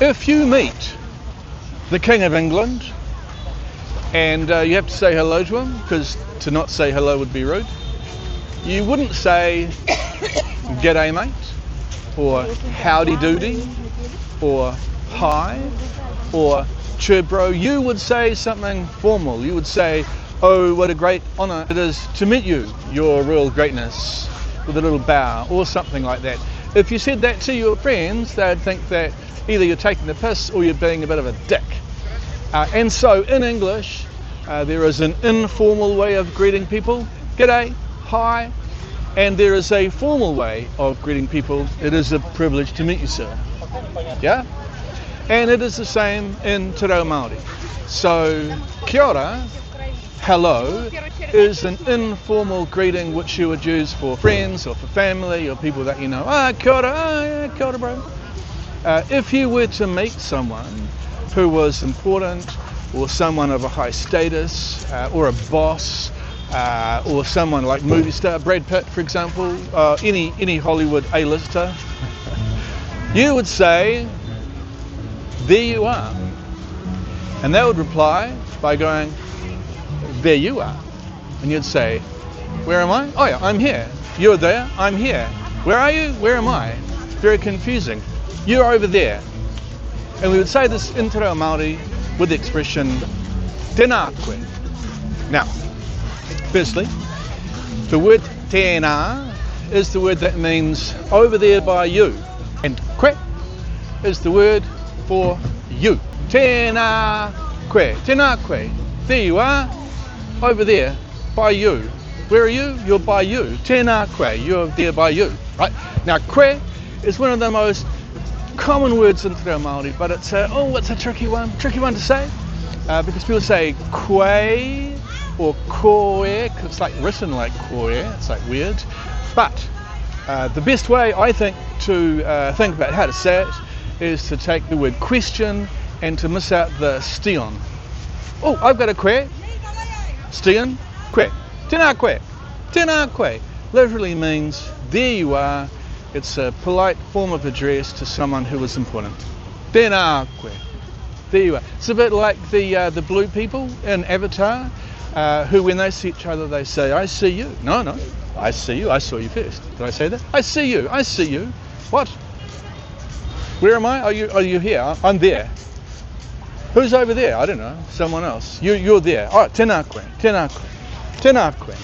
If you meet the King of England and you have to say hello to him, because to not say hello would be rude, you wouldn't say g'day mate, or howdy doody, or hi, or cheer bro. You would say something formal. You would say, oh, what a great honour it is to meet you, your royal greatness, with a little bow, or something like that. If you said that to your friends, they'd think that either you're taking the piss or you're being a bit of a dick. And so in English, there is an informal way of greeting people, g'day, hi, and there is a formal way of greeting people, it is a privilege to meet you, sir. Yeah? And it is the same in Te Reo Māori. So, kia ora, hello, is an informal greeting which you would use for friends or for family or people that you know. Kia ora, kia ora bro. If you were to meet someone who was important, or someone of a high status, or a boss, or someone like movie star Brad Pitt, for example, any Hollywood A-lister, you would say, there you are. And they would reply by going, there you are. And you'd say, where am I? Oh yeah, I'm here. You're there, I'm here. Where are you? Where am I? Very confusing. You're over there. And we would say this in Te Reo Māori with the expression Tēnā koe. Now, firstly, the word Tēnā is the word that means over there by you. And koe is the word for you. Tēnā koe. Tēnā koe. There you are, over there by you. Where are you? You're by you. Tēnā koe. You're there by you. Right? Now, koe is one of the most common words in Te Reo Māori, but it's a tricky one to say, because people say koe or koe, it's like written like koe, it's like weird. But the best way I think to think about how to say it is to take the word question and to miss out the stion. Oh, I've got a koe, stion, koe, tēnā koe, tēnā koe, literally means there you are. It's a polite form of address to someone who is important. Tēnā koe. There you are. It's a bit like the blue people in Avatar, who when they see each other they say, I see you. No, I see you. I saw you first. Did I say that? I see you. I see you. What? Where am I? Are you here? I'm there. Who's over there? I don't know. Someone else. You're there. All right. Tēnā koe. Tēnā koe. Tēnā koe.